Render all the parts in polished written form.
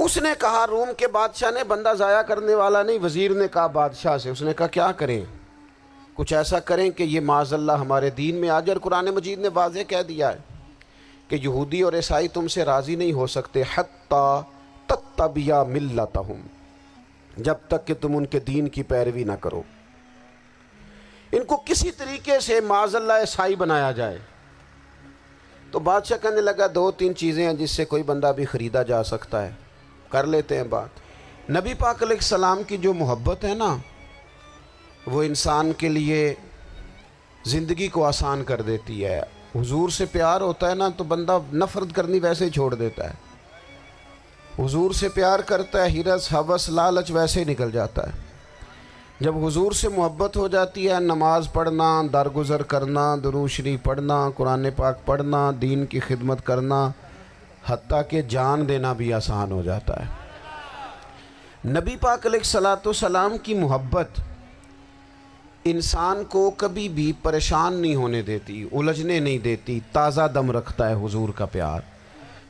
اس نے کہا، روم کے بادشاہ نے، بندہ ضائع کرنے والا نہیں، وزیر نے کہا بادشاہ سے، اس نے کہا کیا کریں؟ کچھ ایسا کریں کہ یہ معاذ اللہ ہمارے دین میں آ جائے۔ اور قرآن مجید نے واضح کہہ دیا ہے کہ یہودی اور عیسائی تم سے راضی نہیں ہو سکتے حتی تتبع ملتہم، جب تک کہ تم ان کے دین کی پیروی نہ کرو۔ ان کو کسی طریقے سے معاذ اللہ عیسائی بنایا جائے۔ تو بادشاہ کہنے لگا 2-3 چیزیں ہیں جس سے کوئی بندہ بھی خریدا جا سکتا ہے، کر لیتے ہیں بات۔ نبی پاک علیہ السلام کی جو محبت ہے نا، وہ انسان کے لیے زندگی کو آسان کر دیتی ہے۔ حضور سے پیار ہوتا ہے نا تو بندہ نفرت کرنی ویسے ہی چھوڑ دیتا ہے۔ حضور سے پیار کرتا ہے، ہرس ہوس لالچ ویسے ہی نکل جاتا ہے۔ جب حضور سے محبت ہو جاتی ہے، نماز پڑھنا، درگزر کرنا، درود شریف پڑھنا، قرآن پاک پڑھنا، دین کی خدمت کرنا، حتیٰ کہ جان دینا بھی آسان ہو جاتا ہے۔ نبی پاک علیہ السلام کی محبت انسان کو کبھی بھی پریشان نہیں ہونے دیتی، الجھنے نہیں دیتی، تازہ دم رکھتا ہے حضور کا پیار۔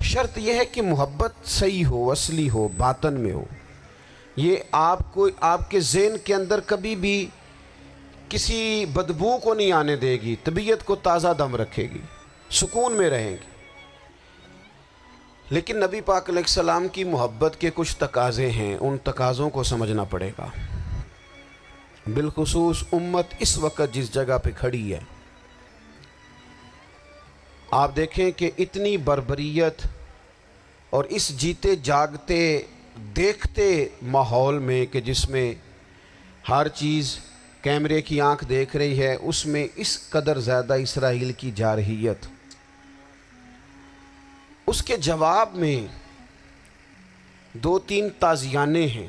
شرط یہ ہے کہ محبت صحیح ہو، اصلی ہو، باطن میں ہو۔ یہ آپ کے ذہن کے اندر کبھی بھی کسی بدبو کو نہیں آنے دے گی، طبیعت کو تازہ دم رکھے گی، سکون میں رہیں گی۔ لیکن نبی پاک علیہ السلام کی محبت کے کچھ تقاضے ہیں، ان تقاضوں کو سمجھنا پڑے گا۔ بالخصوص امت اس وقت جس جگہ پہ کھڑی ہے، آپ دیکھیں کہ اتنی بربریت اور اس جیتے جاگتے دیکھتے ماحول میں کہ جس میں ہر چیز کیمرے کی آنکھ دیکھ رہی ہے، اس میں اس قدر زیادہ اسرائیل کی جارحیت، اس کے جواب میں 2-3 تازیانے ہیں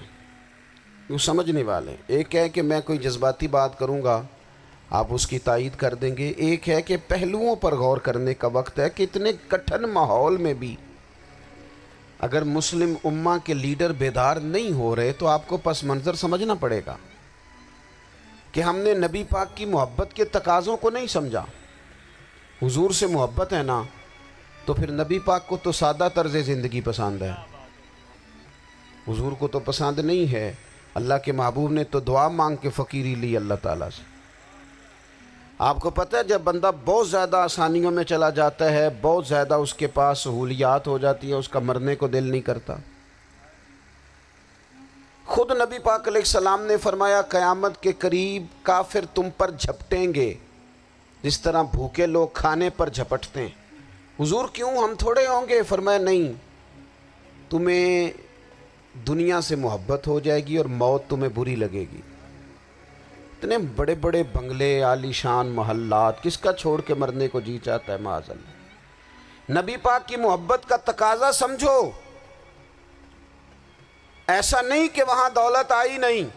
وہ سمجھنے والے۔ ایک ہے کہ میں کوئی جذباتی بات کروں گا، آپ اس کی تائید کر دیں گے۔ ایک ہے کہ پہلوؤں پر غور کرنے کا وقت ہے کہ اتنے کٹھن ماحول میں بھی اگر مسلم امہ کے لیڈر بیدار نہیں ہو رہے تو آپ کو پس منظر سمجھنا پڑے گا کہ ہم نے نبی پاک کی محبت کے تقاضوں کو نہیں سمجھا۔ حضور سے محبت ہے نا تو پھر نبی پاک کو تو سادہ طرز زندگی پسند ہے، حضور کو تو پسند نہیں ہے۔ اللہ کے محبوب نے تو دعا مانگ کے فقیری لی اللہ تعالیٰ سے۔ آپ کو پتہ ہے جب بندہ بہت زیادہ آسانیوں میں چلا جاتا ہے، بہت زیادہ اس کے پاس سہولیات ہو جاتی ہے، اس کا مرنے کو دل نہیں کرتا۔ خود نبی پاک علیہ السلام نے فرمایا قیامت کے قریب کافر تم پر جھپٹیں گے جس طرح بھوکے لوگ کھانے پر جھپٹتے ہیں۔ حضور کیوں، ہم تھوڑے ہوں گے؟ فرمایا نہیں، تمہیں دنیا سے محبت ہو جائے گی اور موت تمہیں بری لگے گی۔ اتنے بڑے بڑے بنگلے، عالی شان محلات، کس کا چھوڑ کے مرنے کو جی چاہتا ہے معاذ اللہ۔ نبی پاک کی محبت کا تقاضا سمجھو، ایسا نہیں کہ وہاں دولت آئی نہیں۔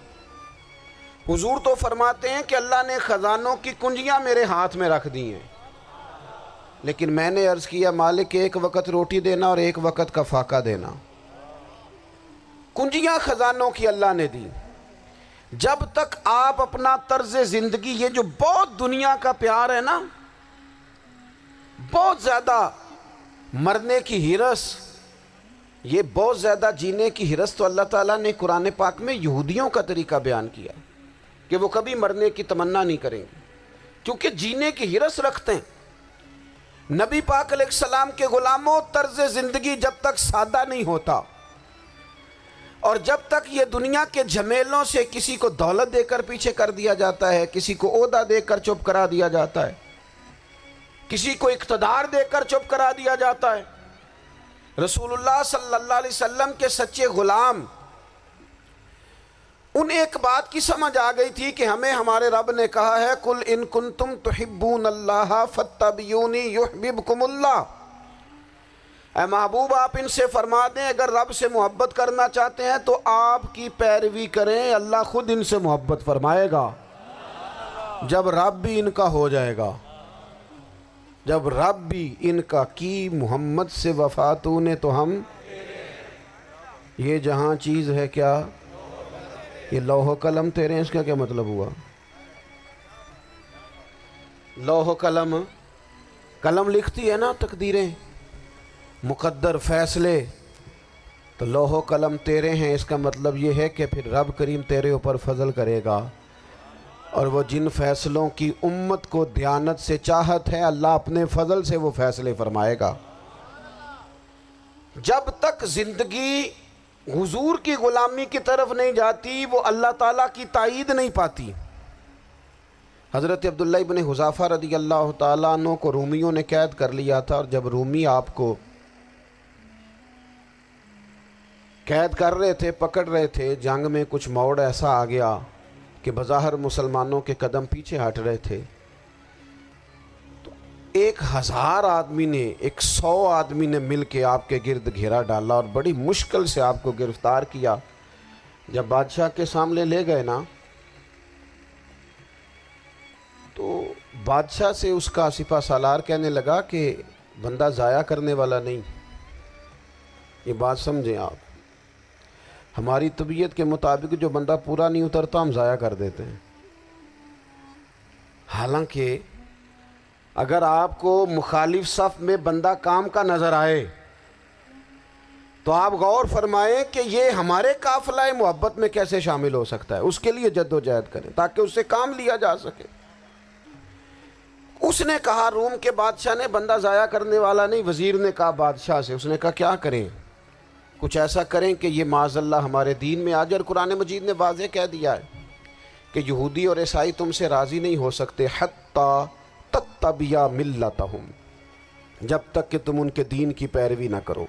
حضور تو فرماتے ہیں کہ اللہ نے خزانوں کی کنجیاں میرے ہاتھ میں رکھ دی ہیں، لیکن میں نے عرض کیا مالک ایک وقت روٹی دینا اور ایک وقت کا فاقہ دینا۔ کنجیاں خزانوں کی اللہ نے دی۔ جب تک آپ اپنا طرز زندگی، یہ جو بہت دنیا کا پیار ہے نا، بہت زیادہ مرنے کی ہرس، یہ بہت زیادہ جینے کی ہرس، تو اللہ تعالیٰ نے قرآن پاک میں یہودیوں کا طریقہ بیان کیا کہ وہ کبھی مرنے کی تمنا نہیں کریں گے کیونکہ جینے کی ہرس رکھتے ہیں۔ نبی پاک علیہ السلام کے غلاموں، طرز زندگی جب تک سادہ نہیں ہوتا اور جب تک یہ دنیا کے جھمیلوں سے کسی کو دولت دے کر پیچھے کر دیا جاتا ہے، کسی کو عہدہ دے کر چپ کرا دیا جاتا ہے، کسی کو اقتدار دے کر چپ کرا دیا جاتا ہے، رسول اللہ صلی اللہ علیہ وسلم کے سچے غلام ان ایک بات کی سمجھ آ گئی تھی کہ ہمیں ہمارے رب نے کہا ہے قُلْ إِن كُنْتُمْ تُحِبُّونَ اللَّهَ فَاتَّبِعُونِي يُحْبِبْكُمُ اللَّهُ۔ اے محبوب آپ ان سے فرما دیں اگر رب سے محبت کرنا چاہتے ہیں تو آپ کی پیروی کریں، اللہ خود ان سے محبت فرمائے گا۔ جب رب بھی ان کا ہو جائے گا، جب رب بھی ان کا کی محمد سے وفا تو نے تو ہم، یہ جہاں چیز ہے کیا، یہ لوح و قلم تیرے ہیں، اس کا کیا مطلب ہوا؟ لوح و قلم، قلم لکھتی ہے نا تقدیریں، مقدر فیصلے، تو لوح و قلم تیرے ہیں، اس کا مطلب یہ ہے کہ پھر رب کریم تیرے اوپر فضل کرے گا، اور وہ جن فیصلوں کی امت کو دیانت سے چاہت ہے اللہ اپنے فضل سے وہ فیصلے فرمائے گا۔ جب تک زندگی حضور کی غلامی کی طرف نہیں جاتی وہ اللہ تعالیٰ کی تائید نہیں پاتی۔ حضرت عبداللہ ابن حذافہ رضی اللہ تعالیٰ عنہ کو رومیوں نے قید کر لیا تھا، اور جب رومی آپ کو قید کر رہے تھے، پکڑ رہے تھے، جنگ میں کچھ موڑ ایسا آ گیا کہ بظاہر مسلمانوں کے قدم پیچھے ہٹ رہے تھے، تو 1000 آدمی نے 100 آدمی نے مل کے آپ کے گرد گھیرا ڈالا اور بڑی مشکل سے آپ کو گرفتار کیا۔ جب بادشاہ کے سامنے لے گئے نا تو بادشاہ سے اس کا سپہ سالار کہنے لگا کہ بندہ ضائع کرنے والا نہیں، یہ بات سمجھیں آپ، ہماری طبیعت کے مطابق جو بندہ پورا نہیں اترتا ہم ضائع کر دیتے ہیں۔ حالانکہ اگر آپ کو مخالف صف میں بندہ کام کا نظر آئے تو آپ غور فرمائیں کہ یہ ہمارے قافلہ محبت میں کیسے شامل ہو سکتا ہے، اس کے لیے جد و جہد کریں تاکہ اس سے کام لیا جا سکے۔ اس نے کہا، روم کے بادشاہ نے، بندہ ضائع کرنے والا نہیں، وزیر نے کہا بادشاہ سے، اس نے کہا کیا کریں، کچھ ایسا کریں کہ یہ معاذ اللہ ہمارے دین میں آ جائے۔ اور قرآن مجید نے واضح کہہ دیا ہے کہ یہودی اور عیسائی تم سے راضی نہیں ہو سکتے حتیٰ تتبع ملتہم، جب تک کہ تم ان کے دین کی پیروی نہ کرو،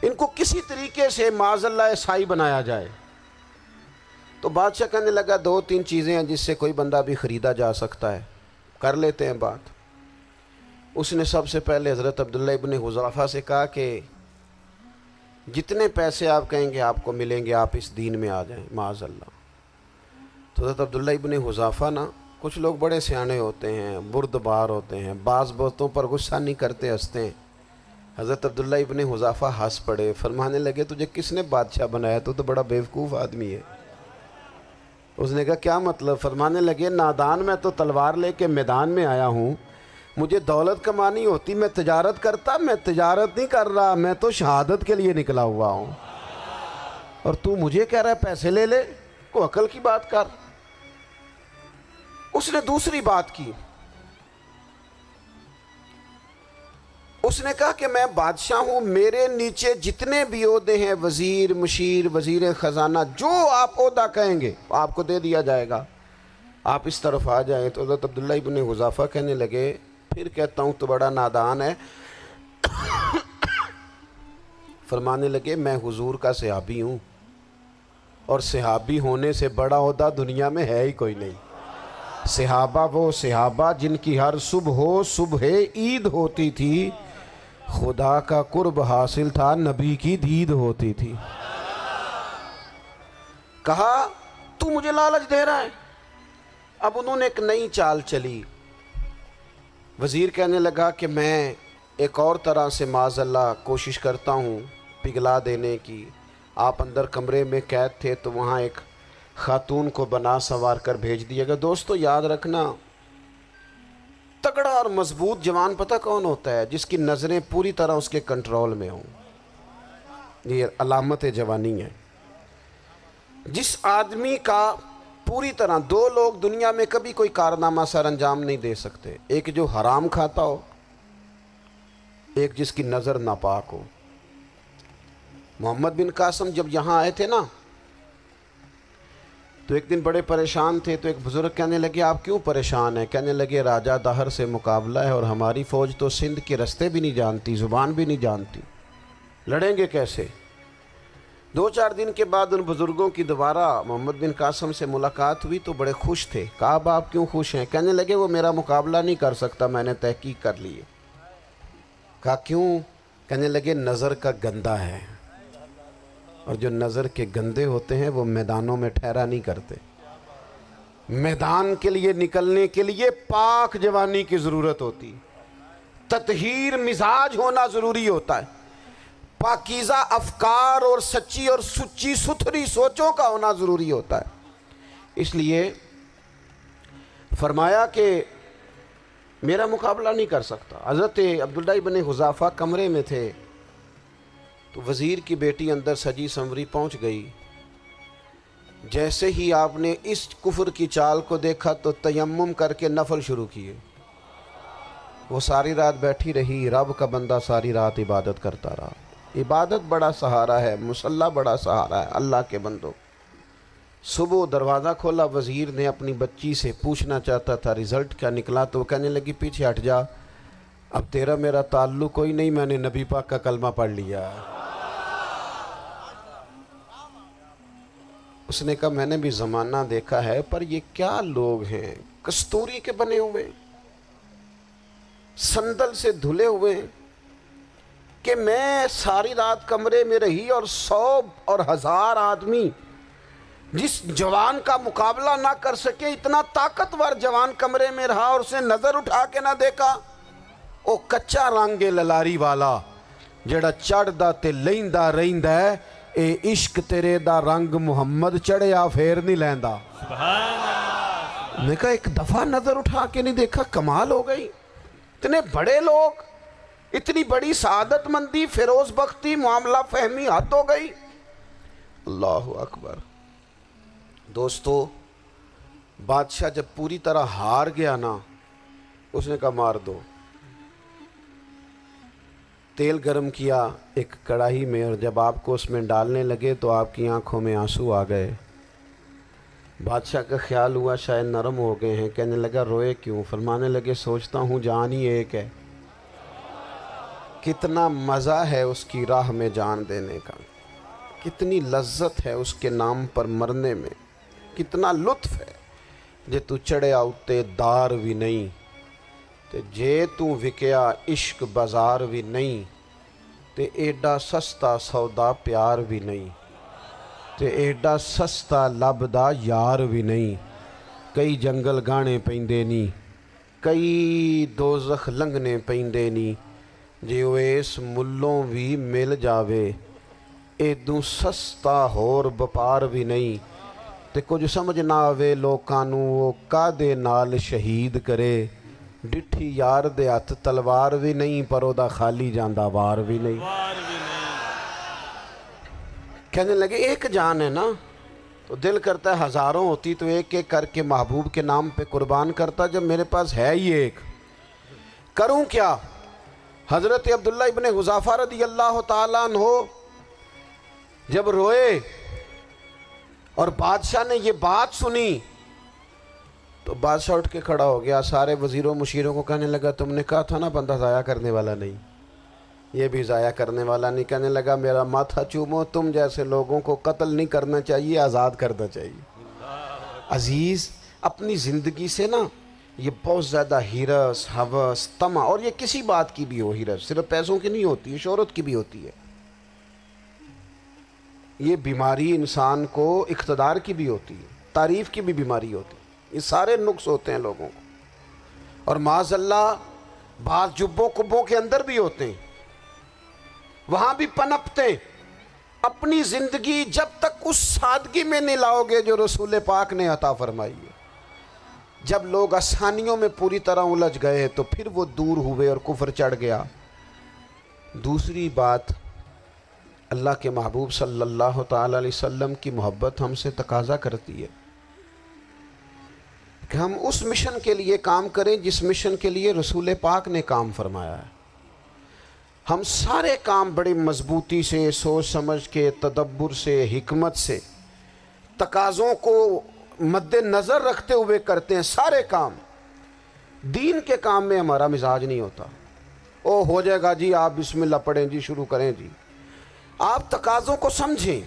ان کو کسی طریقے سے معاذ اللہ عیسائی بنایا جائے۔ تو بادشاہ کہنے لگا 2-3 چیزیں ہیں جس سے کوئی بندہ بھی خریدا جا سکتا ہے، کر لیتے ہیں بات۔ اس نے سب سے پہلے حضرت عبداللہ ابن حذافہ سے کہا کہ جتنے پیسے آپ کہیں گے آپ کو ملیں گے، آپ اس دین میں آ جائیں معاذ اللہ۔ تو حضرت عبداللہ ابن حذافہ نا، کچھ لوگ بڑے سیانے ہوتے ہیں، بردبار ہوتے ہیں، بعض باتوں پر غصہ نہیں کرتے، ہنستے ہیں۔ حضرت عبداللہ ابن حذافہ ہنس پڑے، فرمانے لگے تجھے کس نے بادشاہ بنایا، تو بڑا بیوقوف آدمی ہے۔ اس نے کہا کیا مطلب؟ فرمانے لگے نادان، میں تو تلوار لے کے میدان میں آیا ہوں، مجھے دولت کمانی ہوتی میں تجارت کرتا، میں تجارت نہیں کر رہا، میں تو شہادت کے لیے نکلا ہوا ہوں، اور تو مجھے کہہ رہا ہے پیسے لے لے، کو عقل کی بات کر۔ اس نے دوسری بات کی، اس نے کہا کہ میں بادشاہ ہوں، میرے نیچے جتنے بھی عہدے ہیں، وزیر، مشیر، وزیر خزانہ، جو آپ عہدہ کہیں گے آپ کو دے دیا جائے گا، آپ اس طرف آ جائیں۔ تو حضرت عبداللہ ابن حذافہ کہنے لگے پھر کہتا ہوں تو بڑا نادان ہے۔ فرمانے لگے میں حضور کا صحابی ہوں، اور صحابی ہونے سے بڑا عہدہ دنیا میں ہے ہی کوئی نہیں۔ صحابہ وہ صحابہ جن کی ہر صبح عید ہوتی تھی، خدا کا قرب حاصل تھا، نبی کی دید ہوتی تھی۔ کہا تو مجھے لالچ دے رہا ہے۔ اب انہوں نے ایک نئی چال چلی۔ وزیر کہنے لگا کہ میں ایک اور طرح سے معاذ اللہ کوشش کرتا ہوں پگھلا دینے کی۔ آپ اندر کمرے میں قید تھے تو وہاں ایک خاتون کو بنا سنوار کر بھیج دیا گیا۔ دوستو یاد رکھنا، تگڑا اور مضبوط جوان پتہ کون ہوتا ہے؟ جس کی نظریں پوری طرح اس کے کنٹرول میں ہوں، یہ علامت جوانی ہے۔ جس آدمی کا پوری طرح، 2 لوگ دنیا میں کبھی کوئی کارنامہ سر انجام نہیں دے سکتے، ایک جو حرام کھاتا ہو، ایک جس کی نظر ناپاک ہو۔ محمد بن قاسم جب یہاں آئے تھے نا تو ایک دن بڑے پریشان تھے، تو ایک بزرگ کہنے لگے آپ کیوں پریشان ہیں؟ کہنے لگے راجہ دہر سے مقابلہ ہے، اور ہماری فوج تو سندھ کے رستے بھی نہیں جانتی، زبان بھی نہیں جانتی، لڑیں گے کیسے؟ 2-4 دن کے بعد ان بزرگوں کی دوبارہ محمد بن قاسم سے ملاقات ہوئی تو بڑے خوش تھے۔ کہا اب آپ کیوں خوش ہیں؟ کہنے لگے وہ میرا مقابلہ نہیں کر سکتا، میں نے تحقیق کر لی ہے۔ کہا کیوں؟ کہنے لگے نظر کا گندہ ہے، اور جو نظر کے گندے ہوتے ہیں وہ میدانوں میں ٹھہرا نہیں کرتے۔ میدان کے لیے نکلنے کے لیے پاک جوانی کی ضرورت ہوتی، تطہیر مزاج ہونا ضروری ہوتا ہے، پاکیزہ افکار اور سچی اور سچی ستھری سوچوں کا ہونا ضروری ہوتا ہے۔ اس لیے فرمایا کہ میرا مقابلہ نہیں کر سکتا۔ حضرت عبداللہ ابن حذافہ کمرے میں تھے، تو وزیر کی بیٹی اندر سجی سنوری پہنچ گئی. جیسے ہی آپ نے اس کفر کی چال کو دیکھا تو تیمم کر کے نفل شروع کیے. وہ ساری رات بیٹھی رہی. رب کا بندہ ساری رات عبادت کرتا رہا. عبادت بڑا سہارا ہے، مصلی بڑا سہارا ہے اللہ کے بندوں. صبح دروازہ کھولا، وزیر نے اپنی بچی سے پوچھنا چاہتا تھا رزلٹ کیا نکلا، تو وہ کہنے لگی پیچھے ہٹ جا، اب تیرا میرا تعلق کوئی نہیں، میں نے نبی پاک کا کلمہ پڑھ لیا. اس نے کہا میں نے بھی زمانہ دیکھا ہے، پر یہ کیا لوگ ہیں، کستوری کے بنے ہوئے، سندل سے دھلے ہوئے، کہ میں ساری رات کمرے میں رہی اور 100 اور 1000 آدمی جس جوان کا مقابلہ نہ کر سکے، اتنا طاقتور جوان کمرے میں رہا اور اسے نظر اٹھا کے نہ دیکھا. او کچا رنگے للاری والا جڑا چڑھدا تے لیندا رہندا ہے، اے عشق تیرے دا رنگ محمد چڑھیا پھر نہیں لیندا. سبحان اللہ. میں کہا ایک دفعہ نظر اٹھا کے نہیں دیکھا، کمال ہو گئی. اتنے بڑے لوگ، اتنی بڑی سعادت مندی، فیروز بختی، معاملہ فہمی، حد ہو گئی. اللہ اکبر. دوستو، بادشاہ جب پوری طرح ہار گیا نا، اس نے کہا مار دو. تیل گرم کیا ایک کڑاہی میں، اور جب آپ کو اس میں ڈالنے لگے تو آپ کی آنکھوں میں آنسو آ گئے. بادشاہ کا خیال ہوا شاید نرم ہو گئے ہیں. کہنے لگا روئے کیوں؟ فرمانے لگے سوچتا ہوں جان ہی ایک ہے، کتنا مزہ ہے اس کی راہ میں جان دینے کا، کتنی لذت ہے اس کے نام پر مرنے میں، کتنا لطف ہے. جے تو چڑھیا اتے دار بھی نہیں، تے جے تو وکیا عشق بازار بھی نہیں، تے ایڈا سستا سودا پیار بھی نہیں، تے ایڈا سستا لبدا یار بھی نہیں. کئی جنگل گانے پیندے نی، کئی دوزخ لنگنے پیندے نی، جے وہ اس ملوں بھی مل جاوے، ایدوں سستا ہور بپار بھی نہیں. تے کچھ سمجھ نہ آوے لوکاں نوں وہ کادے نال شہید کرے، ڈٹھی یار دے ہاتھ تلوار بھی نہیں، پر او دا خالی جاندہ وار بھی نہیں. کہنے لگے ایک جان ہے نا، تو دل کرتا ہے ہزاروں ہوتی تو ایک ایک کر کے محبوب کے نام پہ قربان کرتا. جب میرے پاس ہے ہی ایک، کروں کیا؟ حضرت عبداللہ ابن حذافہ رضی اللہ تعالیٰ عنہ جب روئے اور بادشاہ نے یہ بات سنی تو بادشاہ اٹھ کے کھڑا ہو گیا. سارے وزیروں مشیروں کو کہنے لگا تم نے کہا تھا نا بندہ ضائع کرنے والا نہیں، یہ بھی ضائع کرنے والا نہیں. کہنے لگا میرا ماتھا چومو، تم جیسے لوگوں کو قتل نہیں کرنا چاہیے، آزاد کرنا چاہیے. عزیز، اپنی زندگی سے نا یہ بہت زیادہ ہرس، ہوس، طمع، اور یہ کسی بات کی بھی ہو، ہرس صرف پیسوں کی نہیں ہوتی ہے، شہرت کی بھی ہوتی ہے. یہ بیماری انسان کو اقتدار کی بھی ہوتی ہے، تعریف کی بھی بیماری ہوتی ہے. یہ سارے نقص ہوتے ہیں لوگوں کو، اور معاذ اللہ بعض جبوں کبوں کے اندر بھی ہوتے ہیں، وہاں بھی پنپتے. اپنی زندگی جب تک اس سادگی میں نہیں لاؤ گے جو رسول پاک نے عطا فرمائی ہے، جب لوگ آسانیوں میں پوری طرح الجھ گئے تو پھر وہ دور ہوئے اور کفر چڑھ گیا. دوسری بات، اللہ کے محبوب صلی اللہ تعالی علیہ وسلم کی محبت ہم سے تقاضا کرتی ہے کہ ہم اس مشن کے لیے کام کریں جس مشن کے لیے رسول پاک نے کام فرمایا ہے. ہم سارے کام بڑی مضبوطی سے، سوچ سمجھ کے، تدبر سے، حکمت سے، تقاضوں کو مد نظر رکھتے ہوئے کرتے ہیں. سارے کام. دین کے کام میں ہمارا مزاج نہیں ہوتا، او ہو جائے گا جی، آپ بسم اللہ پڑھیں جی، شروع کریں جی. آپ تقاضوں کو سمجھیں،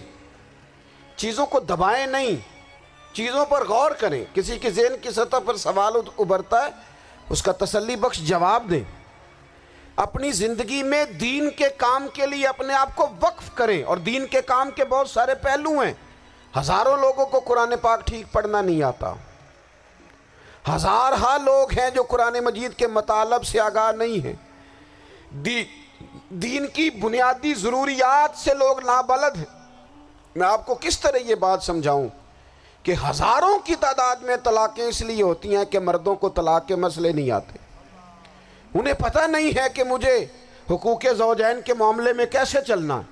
چیزوں کو دبائیں نہیں، چیزوں پر غور کریں. کسی کے ذہن کی سطح پر سوال ابھرتا ہے، اس کا تسلی بخش جواب دیں. اپنی زندگی میں دین کے کام کے لیے اپنے آپ کو وقف کریں. اور دین کے کام کے بہت سارے پہلو ہیں. ہزاروں لوگوں کو قرآن پاک ٹھیک پڑھنا نہیں آتا، ہزارہا لوگ ہیں جو قرآن مجید کے مطالب سے آگاہ نہیں ہیں، دین کی بنیادی ضروریات سے لوگ نابلد ہیں. میں آپ کو کس طرح یہ بات سمجھاؤں کہ ہزاروں کی تعداد میں طلاقیں اس لیے ہوتی ہیں کہ مردوں کو طلاق کے مسئلے نہیں آتے. انہیں پتہ نہیں ہے کہ مجھے حقوق زوجین کے معاملے میں کیسے چلنا ہے.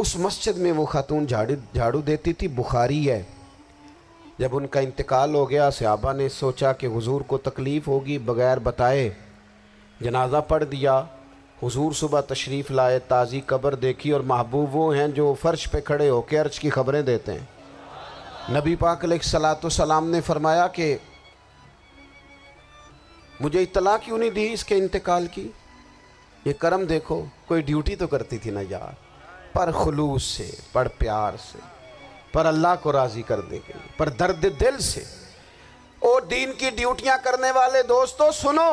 اس مسجد میں وہ خاتون جھاڑو دیتی تھی، بخاری ہے۔ جب ان کا انتقال ہو گیا، صحابہ نے سوچا کہ حضور کو تکلیف ہوگی، بغیر بتائے جنازہ پڑھ دیا۔ حضور صبح تشریف لائے، تازی قبر دیکھی، اور محبوب وہ ہیں جو فرش پہ کھڑے ہو کے عرش کی خبریں دیتے ہیں۔ نبی پاک علیہ الصلوۃ والسلام نے فرمایا کہ مجھے اطلاع کیوں نہیں دی اس کے انتقال کی؟ یہ کرم دیکھو، کوئی ڈیوٹی تو کرتی تھی نا یار، پر خلوص سے، پر پیار سے، پر اللہ کو راضی کرنے کے لیے، پر درد دل سے۔ اور دین کی ڈیوٹیاں کرنے والے دوستو سنو،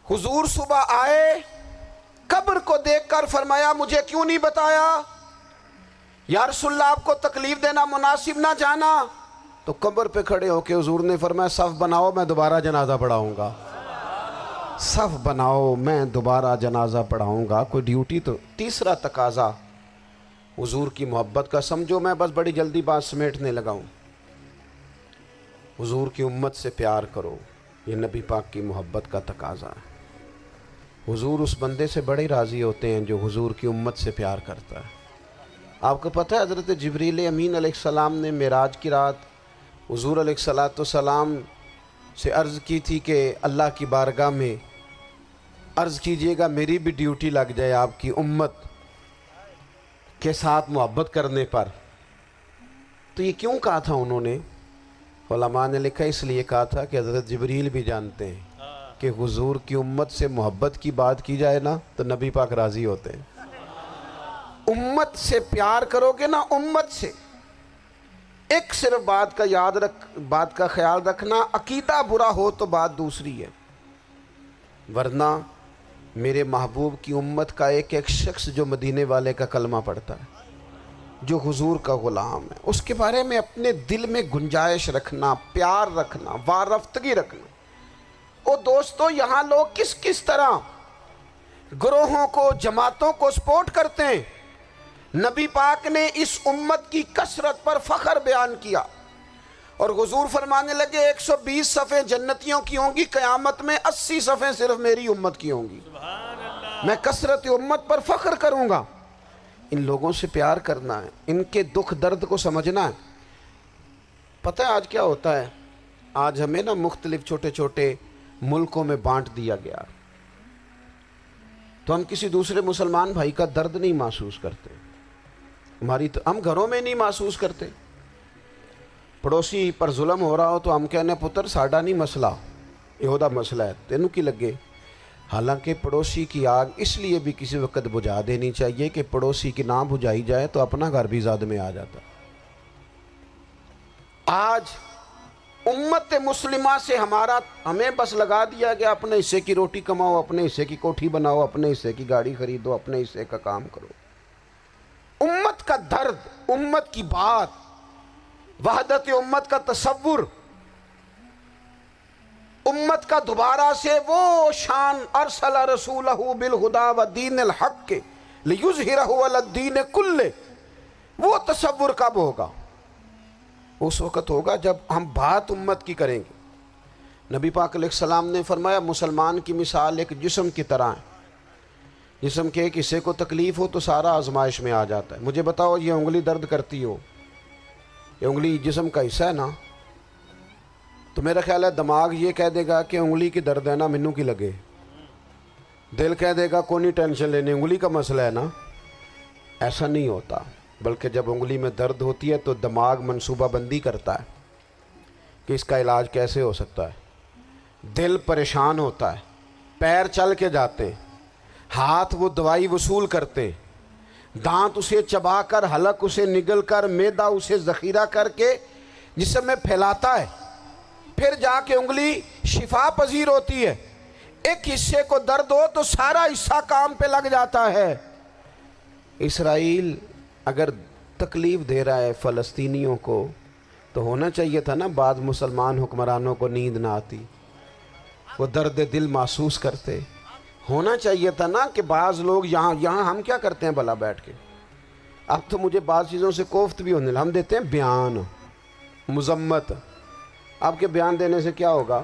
حضور صبح آئے، قبر کو دیکھ کر فرمایا مجھے کیوں نہیں بتایا؟ یا رسول اللہ آپ کو تکلیف دینا مناسب نہ جانا؟ تو قبر پہ کھڑے ہو کے حضور نے فرمایا صف بناؤ، میں دوبارہ جنازہ پڑھاؤں گا۔ صف بناؤ، میں دوبارہ جنازہ پڑھاؤں گا۔ کوئی ڈیوٹی تو۔ تیسرا تقاضا حضور کی محبت کا، سمجھو میں بس بڑی جلدی بات سمیٹنے لگا ہوں۔ حضور کی امت سے پیار کرو، یہ نبی پاک کی محبت کا تقاضا ہے۔ حضور اس بندے سے بڑے راضی ہوتے ہیں جو حضور کی امت سے پیار کرتا ہے۔ آپ کو پتہ ہے حضرت جبریل امین علیہ السلام نے معراج کی رات حضور علیہ الصلوۃ والسلام سے عرض کی تھی کہ اللہ کی بارگاہ میں عرض کیجئے گا میری بھی ڈیوٹی لگ جائے آپ کی امت کے ساتھ محبت کرنے پر۔ تو یہ کیوں کہا تھا انہوں نے؟ علماء نے لکھا اس لیے کہا تھا کہ حضرت جبریل بھی جانتے ہیں کہ حضور کی امت سے محبت کی بات کی جائے نا تو نبی پاک راضی ہوتے ہیں۔ امت سے پیار کرو گے نا، امت سے۔ ایک صرف بات کا خیال رکھنا، عقیدہ برا ہو تو بات دوسری ہے، ورنہ میرے محبوب کی امت کا ایک ایک شخص جو مدینے والے کا کلمہ پڑھتا ہے، جو حضور کا غلام ہے، اس کے بارے میں اپنے دل میں گنجائش رکھنا، پیار رکھنا، وارفتگی رکھنا۔ اور دوستو یہاں لوگ کس طرح گروہوں کو، جماعتوں کو سپورٹ کرتے ہیں۔ نبی پاک نے اس امت کی کثرت پر فخر بیان کیا، اور حضور فرمانے لگے 120 صفیں جنتیوں کی ہوں گی، قیامت میں 80 صفیں صرف میری امت کی ہوں گی۔ میں کثرت امت پر فخر کروں گا۔ ان لوگوں سے پیار کرنا ہے، ان کے دکھ درد کو سمجھنا ہے۔ پتہ ہے آج کیا ہوتا ہے؟ آج ہمیں نا مختلف چھوٹے چھوٹے ملکوں میں بانٹ دیا گیا، تو ہم کسی دوسرے مسلمان بھائی کا درد نہیں محسوس کرتے، ہم گھروں میں نہیں محسوس کرتے۔ پڑوسی پر ظلم ہو رہا ہو تو ہم کہنے پتر ساڈا نہیں مسئلہ، یہ مسئلہ ہے، تینوں کی لگے۔ حالانکہ پڑوسی کی آگ اس لیے بھی کسی وقت بجھا دینی چاہیے کہ پڑوسی کی نہ بجھائی جائے تو اپنا گھر بھی زاد میں آ جاتا۔ آج امت مسلمہ سے ہمیں بس لگا دیا گیا اپنے حصے کی روٹی کماؤ، اپنے حصے کی کوٹھی بناؤ، اپنے حصے کی گاڑی خریدو، اپنے حصے کا کام کرو۔ امت کا درد، امت کی بات، وحدت امت کا تصور، امت کا دوبارہ سے وہ شان ارسل رسولہ بالہدی ودین الحق لیظہرہ علی الدین کلہ، وہ تصور کب ہوگا؟ اس وقت ہوگا جب ہم بات امت کی کریں گے۔ نبی پاک علیہ السلام نے فرمایا مسلمان کی مثال ایک جسم کی طرح ہے، جسم کے ایک حصے کو تکلیف ہو تو سارا آزمائش میں آ جاتا ہے۔ مجھے بتاؤ یہ انگلی درد کرتی ہو، یہ انگلی جسم کا حصہ ہے نا، تو میرا خیال ہے دماغ یہ کہہ دے گا کہ انگلی کی درد ہے نا مینوں کی لگے، دل کہہ دے گا کوئی نہیں ٹینشن لینے، انگلی کا مسئلہ ہے نا۔ ایسا نہیں ہوتا، بلکہ جب انگلی میں درد ہوتی ہے تو دماغ منصوبہ بندی کرتا ہے کہ اس کا علاج کیسے ہو سکتا ہے، دل پریشان ہوتا ہے، پیر چل کے جاتے، ہاتھ وہ دوائی وصول کرتے، دانت اسے چبا کر، حلق اسے نگل کر، معدہ اسے ذخیرہ کر کے جسم میں پھیلاتا ہے، پھر جا کے انگلی شفا پذیر ہوتی ہے۔ ایک حصے کو درد ہو تو سارا حصہ کام پہ لگ جاتا ہے۔ اسرائیل اگر تکلیف دے رہا ہے فلسطینیوں کو تو ہونا چاہیے تھا نا بعض مسلمان حکمرانوں کو نیند نہ آتی، وہ درد دل محسوس کرتے۔ ہونا چاہیے تھا نا کہ بعض لوگ یہاں ہم کیا کرتے ہیں بھلا بیٹھ کے؟ اب تو مجھے بعض چیزوں سے کوفت بھی ہونے لگا، ہم دیتے ہیں بیان، مذمت۔ آپ کے بیان دینے سے کیا ہوگا؟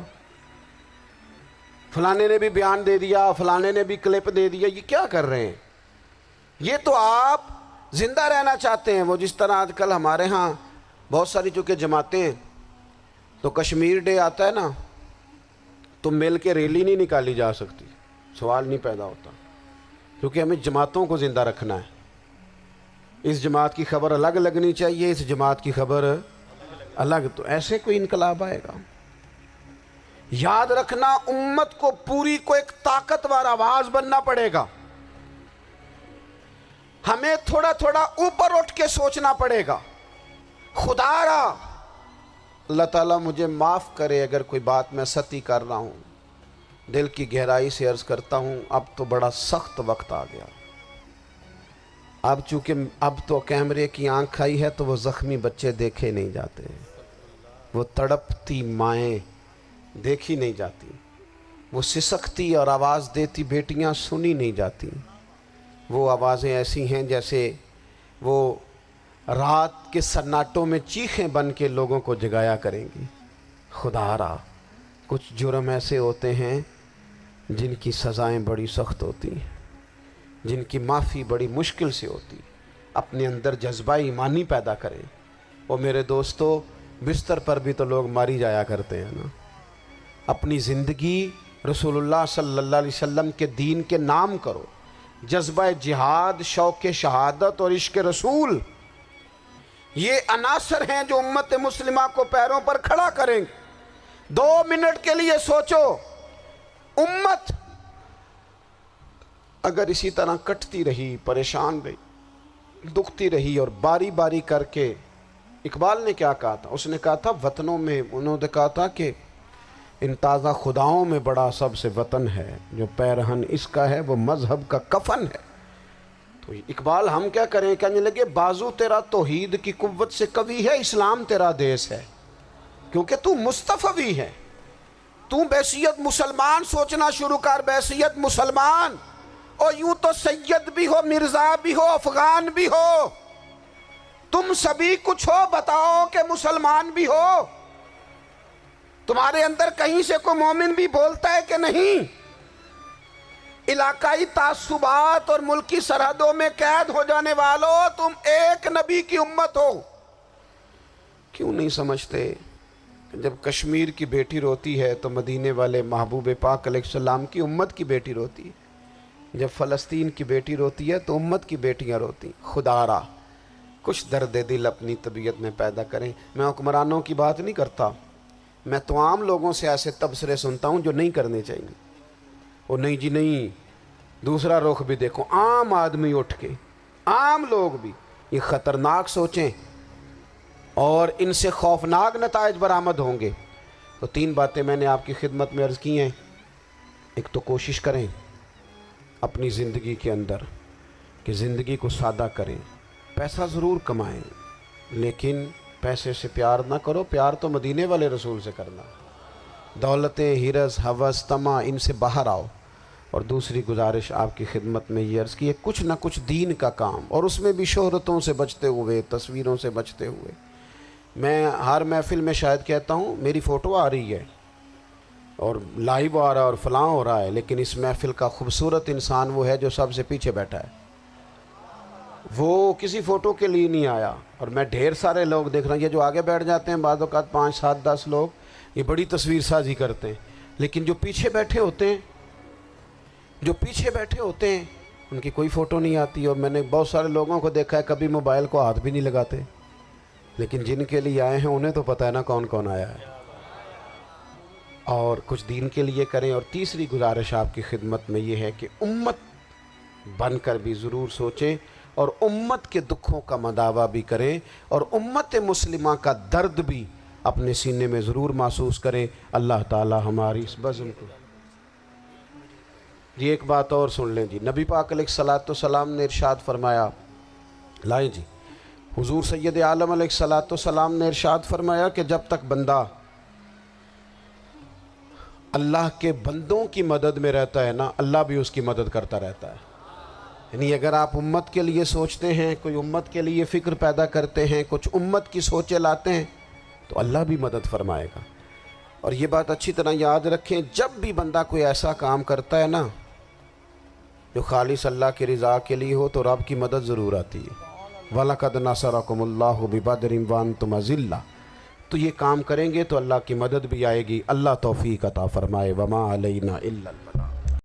فلانے نے بھی بیان دے دیا، فلانے نے بھی کلپ دے دیا، یہ کیا کر رہے ہیں؟ یہ تو آپ زندہ رہنا چاہتے ہیں. وہ جس طرح آج کل ہمارے ہاں بہت ساری چونکہ جماعتیں ہیں تو کشمیر ڈے آتا ہے نا تو مل کے ریلی نہیں نکالی جا سکتی, سوال نہیں پیدا ہوتا, کیونکہ ہمیں جماعتوں کو زندہ رکھنا ہے. اس جماعت کی خبر الگ لگنی چاہیے, اس جماعت کی خبر الگ. تو ایسے کوئی انقلاب آئے گا؟ یاد رکھنا امت کو پوری کو ایک طاقتور آواز بننا پڑے گا. ہمیں تھوڑا تھوڑا اوپر اٹھ کے سوچنا پڑے گا. خدا را اللہ تعالیٰ مجھے معاف کرے اگر کوئی بات میں ستی کر رہا ہوں, دل کی گہرائی سے عرض کرتا ہوں اب تو بڑا سخت وقت آ گیا. اب چونکہ اب تو کیمرے کی آنکھ آئی ہے تو وہ زخمی بچے دیکھے نہیں جاتے, وہ تڑپتی مائیں دیکھی نہیں جاتی, وہ سسکتی اور آواز دیتی بیٹیاں سنی نہیں جاتی. وہ آوازیں ایسی ہیں جیسے وہ رات کے سناٹوں میں چیخیں بن کے لوگوں کو جگایا کریں گی. خدا را کچھ جرم ایسے ہوتے ہیں جن کی سزائیں بڑی سخت ہوتی ہیں, جن کی معافی بڑی مشکل سے ہوتی. اپنے اندر جذبہ ایمانی پیدا کریں. اور میرے دوستو بستر پر بھی تو لوگ ماری جایا کرتے ہیں نا. اپنی زندگی رسول اللہ صلی اللہ علیہ وسلم کے دین کے نام کرو. جذبہ جہاد, شوق شہادت اور عشق رسول, یہ عناصر ہیں جو امت مسلمہ کو پیروں پر کھڑا کریں گے. 2 منٹ کے لیے سوچو, امت اگر اسی طرح کٹتی رہی, پریشان رہی, دکھتی رہی اور باری باری کر کے, اقبال نے کیا کہا تھا؟ اس نے کہا تھا وطنوں میں, انہوں نے کہا تھا کہ ان تازہ خداؤں میں بڑا سب سے وطن ہے, جو پیرہن اس کا ہے وہ مذہب کا کفن ہے. تو اقبال ہم کیا کریں, کہنے لگے بازو تیرا توحید کی قوت سے قوی ہے, اسلام تیرا دیس ہے, کیونکہ تو مصطفی ہے. تو بحیثیت مسلمان سوچنا شروع کر, بحیثیت مسلمان. اور یوں تو سید بھی ہو, مرزا بھی ہو, افغان بھی ہو, تم سبھی کچھ ہو, بتاؤ کہ مسلمان بھی ہو. تمہارے اندر کہیں سے کوئی مومن بھی بولتا ہے کہ نہیں؟ علاقائی تعصبات اور ملکی سرحدوں میں قید ہو جانے والوں, تم ایک نبی کی امت ہو. کیوں نہیں سمجھتے جب کشمیر کی بیٹی روتی ہے تو مدینے والے محبوب پاک علیہ السلام کی امت کی بیٹی روتی ہے, جب فلسطین کی بیٹی روتی ہے تو امت کی بیٹیاں روتی. خدا را کچھ درد دل اپنی طبیعت میں پیدا کریں. میں حکمرانوں کی بات نہیں کرتا, میں تو عام لوگوں سے ایسے تبصرے سنتا ہوں جو نہیں کرنے چاہیے. وہ نہیں جی نہیں, دوسرا رخ بھی دیکھو, عام آدمی اٹھ کے, عام لوگ بھی یہ خطرناک سوچیں اور ان سے خوفناک نتائج برآمد ہوں گے. تو 3 باتیں میں نے آپ کی خدمت میں عرض کی ہیں. ایک تو کوشش کریں اپنی زندگی کے اندر کہ زندگی کو سادہ کریں. پیسہ ضرور کمائیں لیکن پیسے سے پیار نہ کرو, پیار تو مدینے والے رسول سے کرنا. دولتیں, ہرس, ہوس, طمع, ان سے باہر آؤ. اور دوسری گزارش آپ کی خدمت میں یہ عرض کی ہے, کچھ نہ کچھ دین کا کام, اور اس میں بھی شہرتوں سے بچتے ہوئے, تصویروں سے بچتے ہوئے. میں ہر محفل میں شاید کہتا ہوں میری فوٹو آ رہی ہے اور لائیو آ رہا ہے اور فلاں ہو رہا ہے, لیکن اس محفل کا خوبصورت انسان وہ ہے جو سب سے پیچھے بیٹھا ہے. وہ کسی فوٹو کے لیے نہیں آیا. اور میں ڈھیر سارے لوگ دیکھ رہا ہوں, یہ جو آگے بیٹھ جاتے ہیں بعض اوقات 5, 7, 10 لوگ, یہ بڑی تصویر سازی کرتے ہیں, لیکن جو پیچھے بیٹھے ہوتے ہیں, جو پیچھے بیٹھے ہوتے ہیں ان کی کوئی فوٹو نہیں آتی. اور میں نے بہت سارے لوگوں کو دیکھا ہے کبھی موبائل کو ہاتھ بھی نہیں لگاتے, لیکن جن کے لیے آئے ہیں انہیں تو پتہ ہے نا کون کون آیا ہے. اور کچھ دین کے لیے کریں. اور تیسری گزارش آپ کی خدمت میں یہ ہے کہ امت بن کر بھی ضرور سوچیں اور امت کے دکھوں کا مداوع بھی کریں اور امت مسلمہ کا درد بھی اپنے سینے میں ضرور محسوس کریں. اللہ تعالی ہماری اس بزم کو. جی ایک بات اور سن لیں جی, نبی پاک علیہ الصلوۃ والسلام نے ارشاد فرمایا, لائیں جی, حضور سید عالم علیہ الصلوۃ والسلام نے ارشاد فرمایا کہ جب تک بندہ اللہ کے بندوں کی مدد میں رہتا ہے نا, اللہ بھی اس کی مدد کرتا رہتا ہے. یعنی اگر آپ امت کے لیے سوچتے ہیں, کوئی امت کے لیے فکر پیدا کرتے ہیں, کچھ امت کی سوچیں لاتے ہیں, تو اللہ بھی مدد فرمائے گا. اور یہ بات اچھی طرح یاد رکھیں, جب بھی بندہ کوئی ایسا کام کرتا ہے نا جو خالص اللہ کی رضا کے لیے ہو تو رب کی مدد ضرور آتی ہے۔ وَلَقَدْ نَصَرَكُمُ اللَّهُ بِبَدْرٍ وَأَنْتُمْ أَذِلَّةٌ، تو یہ کام کریں گے تو اللہ کی مدد بھی آئے گی۔ اللہ توفیق عطا فرمائے۔ وَمَا عَلَيْنَا إِلَّا الْبَلَاغُ۔